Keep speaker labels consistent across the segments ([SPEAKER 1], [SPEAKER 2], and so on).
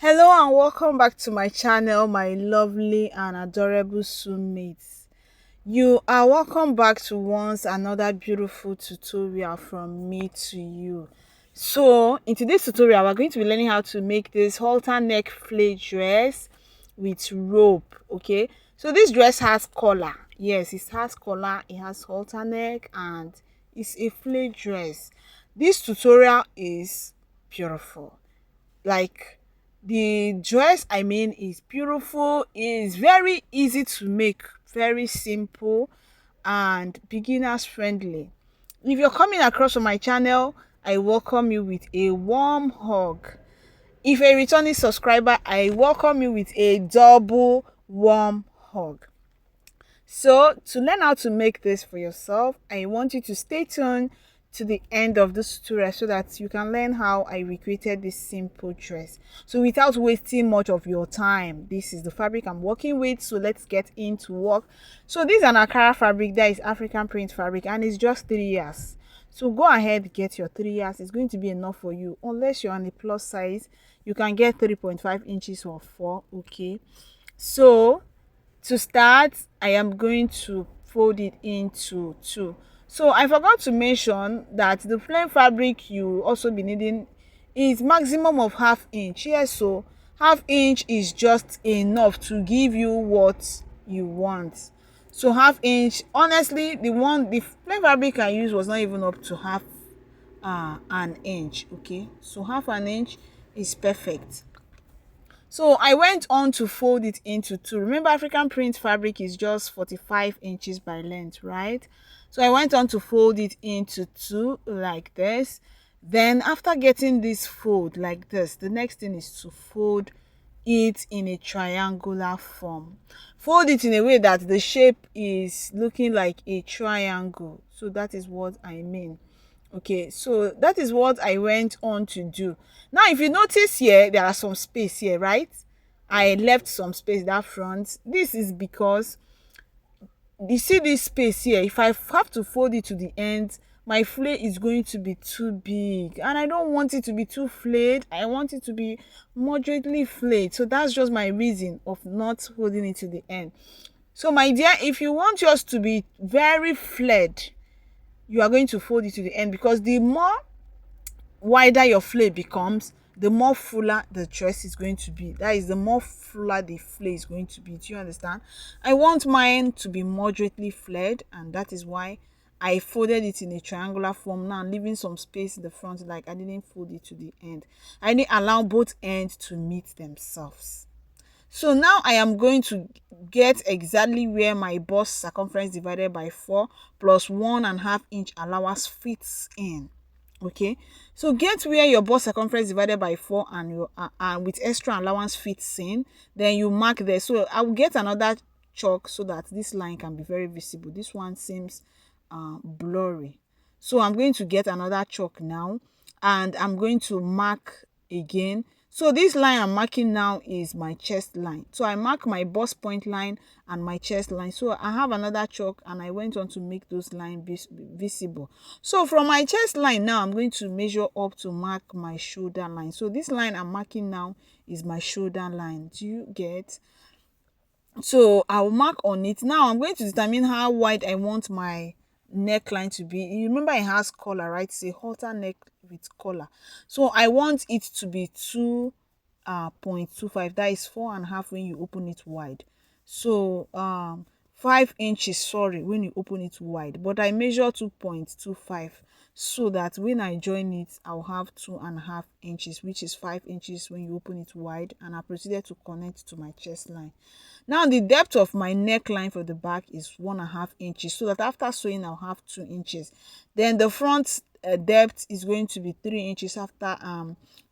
[SPEAKER 1] Hello and welcome back to my channel, my lovely and adorable soulmates. You are welcome back to once another beautiful tutorial from me to you. So in today's tutorial, we're going to be learning how to make this halter neck flay dress with rope. Okay, so this dress has collar. Yes, it has collar, it has halter neck, and it's a flay dress. This tutorial is beautiful. Like, the dress is beautiful, is very easy to make, very simple and beginners friendly. If you're coming across on my channel, I welcome you with a warm hug. If a returning subscriber, I welcome you with a double warm hug. So to learn how to make this for yourself, I want you to stay tuned to the end of this tutorial so that you can learn how I recreated this simple dress. So without wasting much of your time, this is the fabric I'm working with, so let's get into work. So this is an Ankara fabric, that is African print fabric, and it's just 3 years. So go ahead, get your 3 years. It's going to be enough for you. Unless you're on a plus size, you can get 3.5 inches or 4. Okay, so to start, I am going to fold it into two. So I forgot to mention that the plain fabric you also be needing is maximum of ½ inch. Yes, so ½ inch is just enough to give you what you want. So ½ inch, honestly, the plain fabric I used was not even up to half an inch. Okay, so half an inch is perfect. So I went on to fold it into two. Remember, African print fabric is just 45 inches by length, right? So I went on to fold it into two like this. Then after getting this fold like this, the next thing is to fold it in a triangular form. Fold it in a way that the shape is looking like a triangle. So that is what I mean. Okay, so that is what I went on to do. Now if you notice here, there are some space here, right? I left some space that front. This is because you see this space here. If I have to fold it to the end, my flay is going to be too big, and I don't want it to be too flayed. I want it to be moderately flayed. So that's just my reason of not holding it to the end. So my dear, if you want yours to be very flared, you are going to fold it to the end, because the more wider your flay becomes, the more fuller the dress is going to be. That is, the more fuller the flay is going to be. Do you understand? I want mine to be moderately flared, and that is why I folded it in a triangular form. Now leaving some space in the front, like I didn't fold it to the end. I didn't allow both ends to meet themselves. So now I am going to get exactly where my bust circumference divided by 4 plus 1.5 inch allowance fits in. Okay, so get where your bust circumference divided by 4 and your with extra allowance fits in. Then you mark there. So I will get another chalk so that this line can be very visible. This one seems blurry, so I'm going to get another chalk now, and I'm going to mark again. So this line I'm marking now is my chest line. So I mark my bust point line and my chest line. So I have another chalk, and I went on to make those lines visible. So from my chest line now, I'm going to measure up to mark my shoulder line. So this line I'm marking now is my shoulder line. Do you get? So I'll mark on it. Now I'm going to determine how wide I want my neckline to be. You remember it has collar, right? It's a halter neck with collar. So I want it to be 2.25. That is 4.5 when you open it wide. So 5 inches, sorry, when you open it wide, but I measure 2.25, so that when I join it, I'll have 2.5 inches, which is 5 inches when you open it wide. And I proceeded to connect to my chest line. Now the depth of my neckline for the back is 1.5 inches, so that after sewing I'll have 2 inches. Then the front depth is going to be 3 inches. After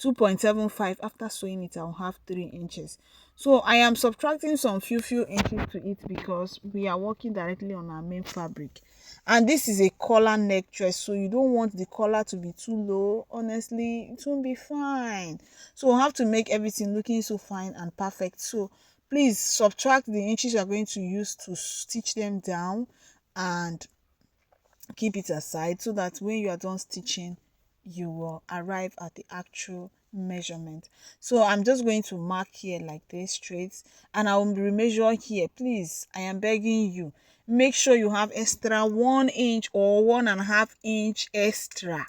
[SPEAKER 1] 2.75, after sewing it I'll have 3 inches. So I am subtracting some few inches to it, because we are working directly on our main fabric, and this is a collar neck dress, so you don't want the collar to be too low. Honestly, it won't be fine. So we'll have to make everything looking so fine and perfect. So please subtract the inches you are going to use to stitch them down, and keep it aside, so that when you are done stitching, you will arrive at the actual measurement. So I'm just going to mark here like this straight, and I will remeasure here. Please, I am begging you, make sure you have extra 1 inch or 1.5 inch extra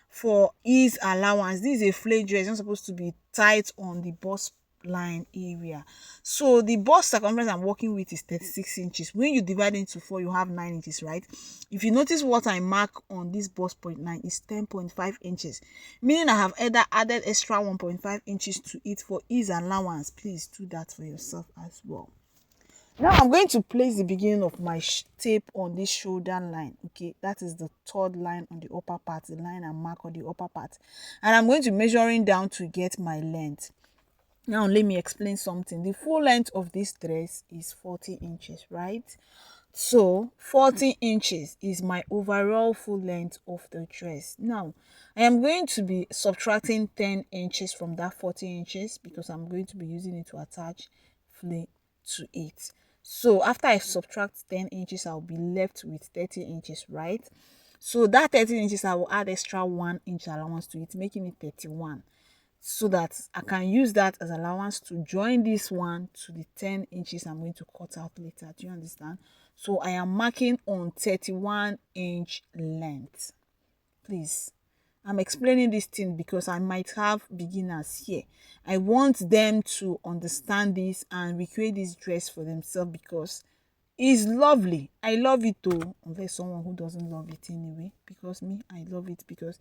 [SPEAKER 1] for ease allowance. This is a flare dress, it's not supposed to be tight on the bust line area. So the bust circumference I'm working with is 36 inches. When you divide into 4, you have 9 inches, right? If you notice, what I mark on this bust point line is 10.5 inches, meaning I have either added extra 1.5 inches to it for ease allowance. Please do that for yourself as well. Now I'm going to place the beginning of my tape on this shoulder line. Okay, that is the third line on the upper part, the line I mark on the upper part, and I'm going to measuring down to get my length. Now let me explain something. The full length of this dress is 40 inches, right? So 40 inches is my overall full length of the dress. Now I am going to be subtracting 10 inches from that 40 inches because I'm going to be using it to attach flare to it. So after I subtract 10 inches, I'll be left with 30 inches, right? So that 30 inches, I will add extra 1 inch allowance to it, making it 31, so that I can use that as allowance to join this one to the 10 inches I'm going to cut out later. Do you understand? So I am marking on 31-inch length. Please, I'm explaining this thing because I might have beginners here. I want them to understand this and recreate this dress for themselves because it's lovely. I love it though, unless someone who doesn't love it anyway, because me, I love it because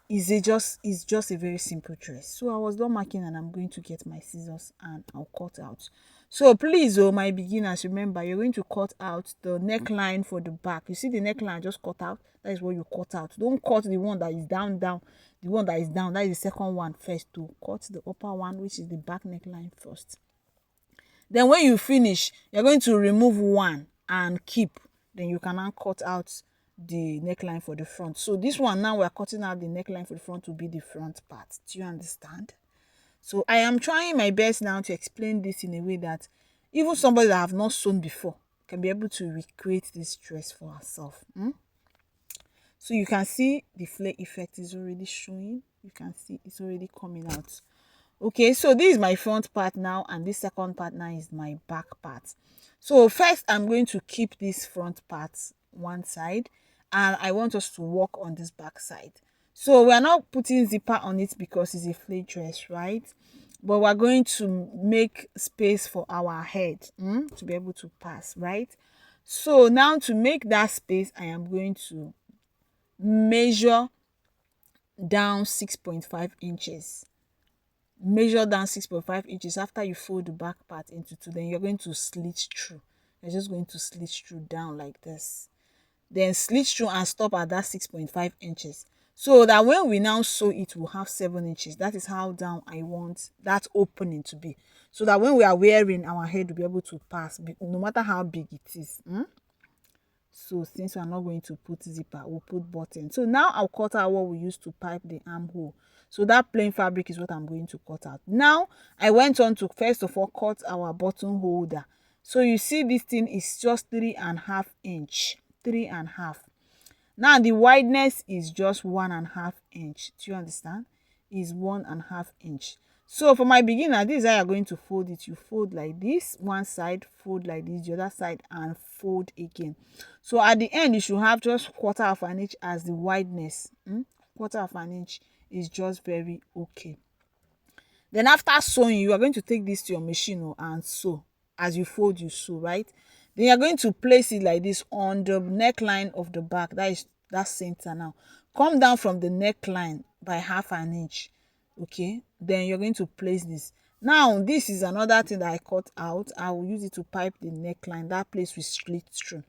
[SPEAKER 1] it's just a very simple dress. So I was done marking and I'm going to get my scissors and I'll cut out. So please, oh my beginners, remember you're going to cut out the neckline for the back. You see the neckline I just cut out? That is what you cut out. Don't cut the one that is down. The one that is down, that is the second one first. To cut the upper one, which is the back neckline first. Then when you finish, you're going to remove one and keep. Then you can now cut out the neckline for the front. So this one now, we're cutting out the neckline for the front to be the front part. Do you understand? So I am trying my best now to explain this in a way that even somebody that have not sewn before can be able to recreate this dress for herself. So you can see the flare effect is already showing. You can see it's already coming out. Okay, so this is my front part now, and this second part now is my back part. So first I'm going to keep this front part one side, and I want us to work on this back side. So we are not putting zipper on it because it's a flare dress, right? But we're going to make space for our head to be able to pass, right? So now to make that space, I am going to measure down 6.5 inches. Measure down 6.5 inches after you fold the back part into two. Then you're going to slit through. You're just going to slit through down like this. Then slit through and stop at that 6.5 inches. So that when we now sew it, we'll have 7 inches. That is how down I want that opening to be. So that when we are wearing, our head will be able to pass, no matter how big it is. So since we are not going to put zipper, we'll put button. So now I'll cut out what we used to pipe the armhole. So that plain fabric is what I'm going to cut out. Now I went on to first of all cut our button holder. So you see this thing is just 3.5 inch. 3.5. Now the wideness is just 1.5 inch. Do you understand? Is 1.5 inch. So for my beginner, this is how you're going to fold it. You fold like this, one side, fold like this, the other side, and fold again. So at the end, you should have just 1/4 inch as the wideness. 1/4 inch is just very okay. Then after sewing, you are going to take this to your machine and sew. As you fold, you sew, right? Then you're going to place it like this on the neckline of the back. That is that center now. Come down from the neckline by 1/2 inch. Okay, then you're going to place this. Now this is another thing that I cut out. I will use it to pipe the neckline. That place will split through.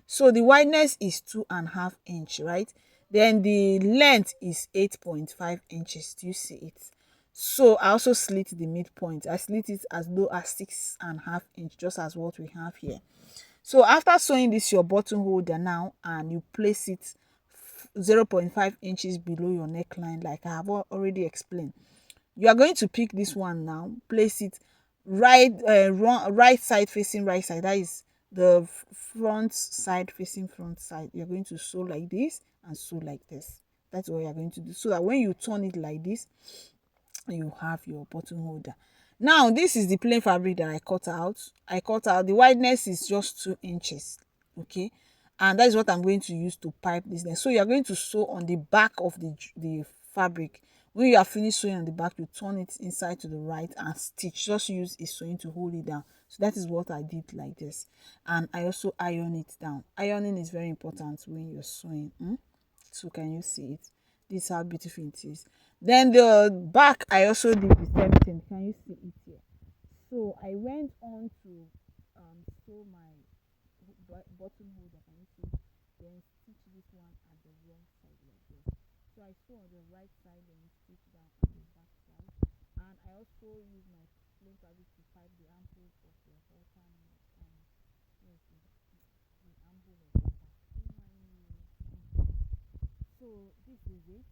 [SPEAKER 1] So the wideness is 2.5 inch, right? Then the length is 8.5 inches. Do you see it? So I also slit the midpoint. I slit it as low as 6.5 inch, just as what we have here. So after sewing this your button holder now, and you place it 0.5 inches below your neckline, like I have already explained, you are going to pick this one now, place it right side facing right side. That is the front side facing front side. You're going to sew like this and sew like this. That's what you're going to do, so that when you turn it like this, you have your button holder. Now this is the plain fabric that I cut out the wideness is just 2 inches. Okay, and that is what I'm going to use to pipe this neck. So you are going to sew on the back of the fabric. When you are finished sewing on the back, you turn it inside to the right and stitch. Just use a sewing to hold it down. So that is what I did like this. And I also iron it down. Ironing is very important when you're sewing. So can you see it? This is how beautiful it is. Then the back, I also did the same thing. Can you see it here? So I went on to sew my button holder. Can you see? Then stitch this one at the wrong side like this. So I sew on the right side and stitch down on the back side. And I also use my plain fabric to pipe the armhole of the halter neck. Yes, the armhole of the back. Oh my new. So this is it.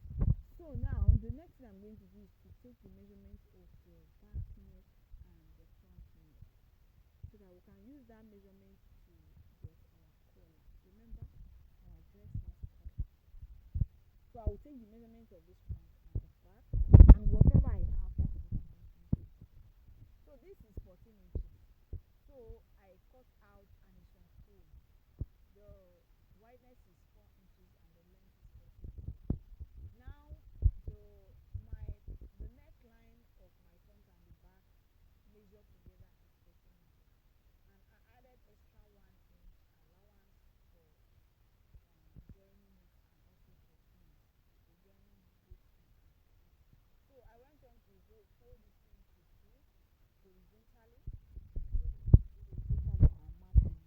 [SPEAKER 1] So now the next thing I'm going to do is to take the measurement of the back neck and the front neck so that we can use that measurement to get our collar. Remember, our dress has collar. So I will take the measurement of this front and the back and whatever I have, that is what I'm going to use. So this is 14 inches. So I cut out and it's on fold. The wideness is 4 inches and the length is 14. Now the my the neckline of my front and the back measure together is 14 inches, and I added extra 1 inch allowance for joining it and also for pins, so joining both pin and pin. So I went on to fold this into two horizontally, and mark the midpoint.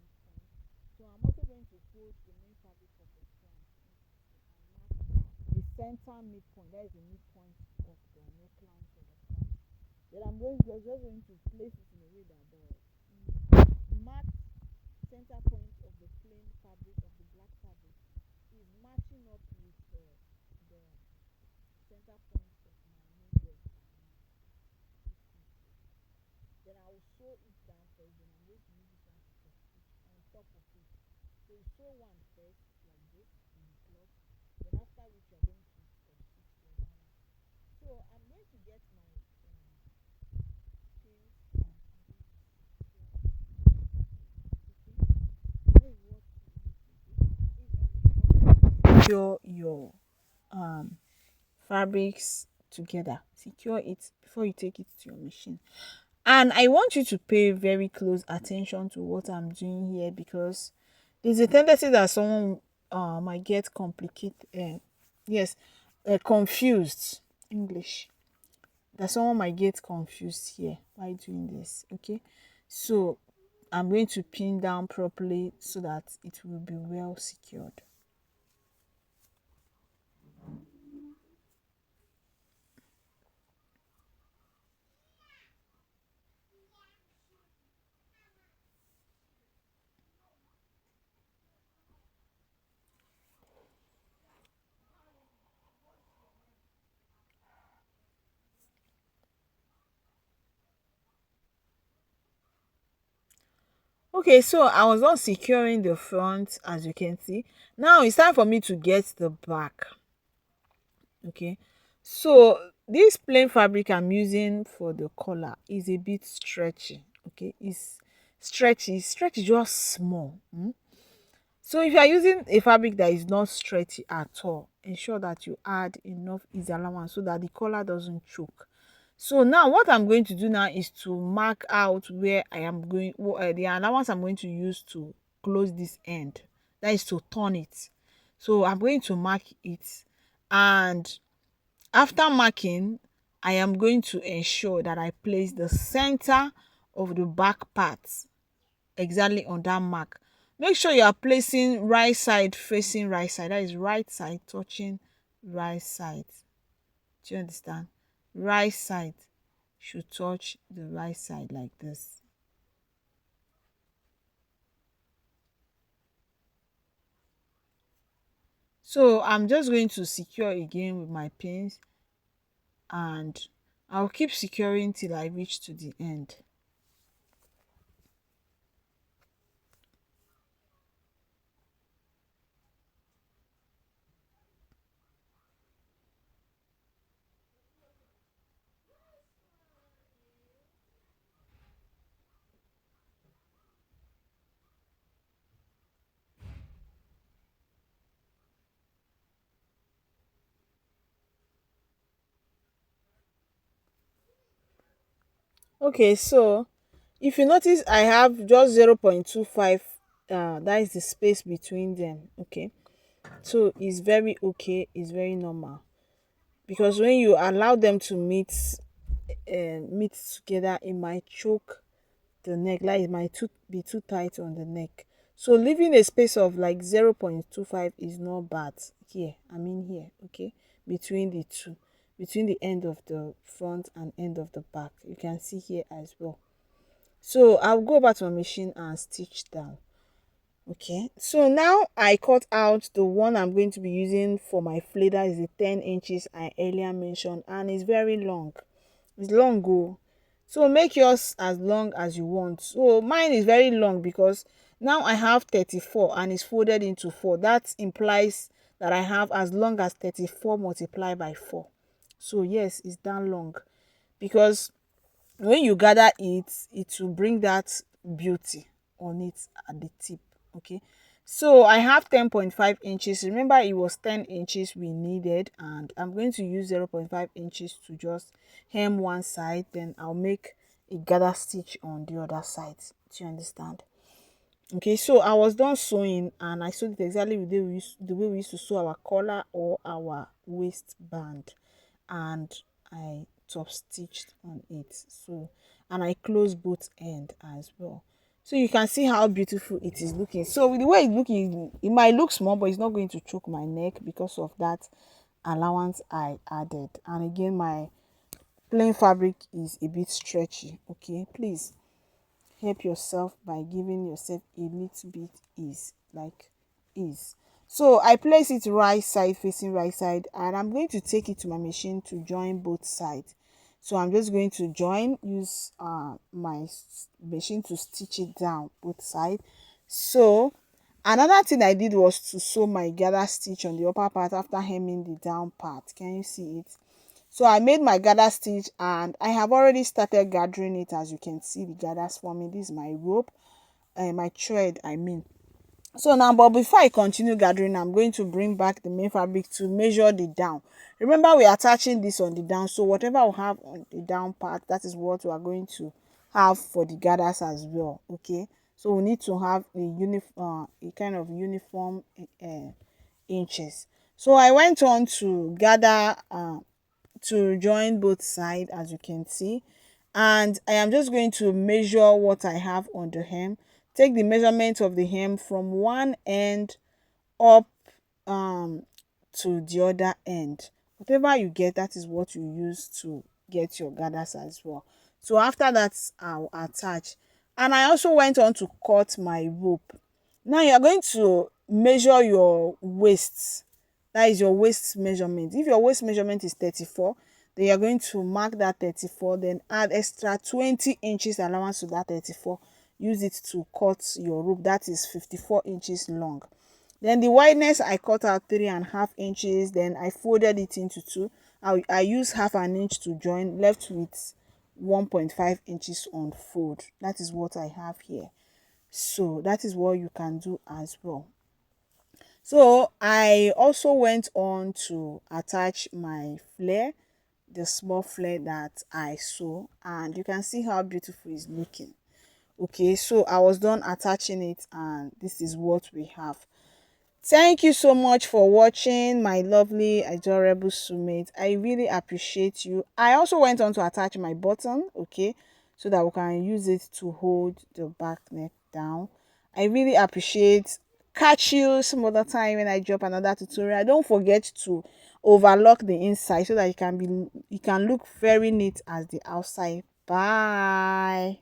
[SPEAKER 1] So I'm also going to fold the main fabric of the front into two and mark the center midpoint. That is the midpoint of the neckline for the front. Then just going to place it in a way that the marked center point of the plain fabric of the black fabric is matching up with the center point of my main dress that I marked. Then I will sew it down first. Then I'm going to use this one to cross stitch on top of it. So you sew one first like this in the cloth. Then after which you are going to cross stitch the other one. So I'm going to get my pins and I'm going to secure your fabrics together. Secure it before you take it to your machine. And I want you to pay very close attention to what I'm doing here, because there's a tendency that someone might get complicated. Yes, confused. English. That someone might get confused here by doing this. Okay, so I'm going to pin down properly so that it will be well secured. Okay, so I was not securing the front, as you can see. Now it's time for me to get the back. Okay, so this plain fabric I'm using for the collar is a bit stretchy. Okay, it's stretchy just small. So if you are using a fabric that is not stretchy at all, ensure that you add enough easy allowance so that the collar doesn't choke. So now what I'm going to do now is to mark out where I am going, the allowance I'm going to use to close this end. That is to turn it. So I'm going to mark it, and after marking, I am going to ensure that I place the center of the back part exactly on that mark. Make sure you are placing right side facing right side. That is right side touching right side. Do you understand? Right side should touch the right side like this. So I'm just going to secure again with my pins, and I'll keep securing till I reach to the end. Okay, so if you notice, I have just 0.25, that is the space between them. Okay, so it's very okay, it's very normal, because when you allow them to meet together, it might choke the neck, like it might be too tight on the neck. So leaving a space of like 0.25 is not bad here, I mean here, okay, between the two, between the end of the front and end of the back, you can see here as well. So I'll go back to my machine and stitch down. Okay, so now I cut out the one I'm going to be using for my flare. That is the 10 inches I earlier mentioned, and it's very long. It's long go. So make yours as long as you want. So mine is very long because now I have 34 and it's folded into 4. That implies that I have as long as 34 multiplied by 4. So yes, it's that long, because when you gather it, it will bring that beauty on it at the tip. Okay, so I have 10.5 inches. Remember, it was 10 inches we needed, and I'm going to use 0.5 inches to just hem one side, then I'll make a gather stitch on the other side. Do you understand? Okay, so I was done sewing, and I sewed it exactly the way we used to sew our collar or our waistband, and I top stitched on it. So, and I closed both end as well. So you can see how beautiful it is looking. So with the way it's looking, it might look small, but it's not going to choke my neck because of that allowance I added. And again, my plain fabric is a bit stretchy. Okay, please help yourself by giving yourself a little bit ease. So I place it right side facing right side, and I'm going to take it to my machine to join both sides. So I'm just going to use my machine to stitch it down both sides. So another thing I did was to sew my gather stitch on the upper part after hemming the down part. Can you see it? So I made my gather stitch, and I have already started gathering it. As you can see, the gathers forming. This is my rope, my thread I mean. So now, but before I continue gathering, I'm going to bring back the main fabric to measure the down. Remember, we are attaching this on the down, so whatever we have on the down part, that is what we are going to have for the gathers as well. Okay, so we need to have a kind of uniform inches. So I went on to gather to join both sides, as you can see, and I am just going to measure what I have on the hem. Take the measurement of the hem from one end up um to the other end. Whatever you get, that is what you use to get your gathers as well. So after that, I'll attach, and I also went on to cut my rope. Now you are going to measure your waist. That is your waist measurement. If your waist measurement is 34, then you are going to mark that 34, then add extra 20 inches allowance to that 34. Use it to cut your rope. That is 54 inches long. Then the wideness, I cut out 3.5 inches. Then I folded it into two. I use half an inch to join, left with 1.5 inches on fold. That is what I have here. So that is what you can do as well. So I also went on to attach my flare, the small flare that I sew, and you can see how beautiful it's looking. Okay, so I was done attaching it, and this is what we have. Thank you so much for watching, my lovely adorable soulmate. I really appreciate you. I also went on to attach my button, okay, so that we can use it to hold the back neck down. I really appreciate. Catch you some other time when I drop another tutorial. Don't forget to overlock the inside so that you can look very neat as the outside. Bye.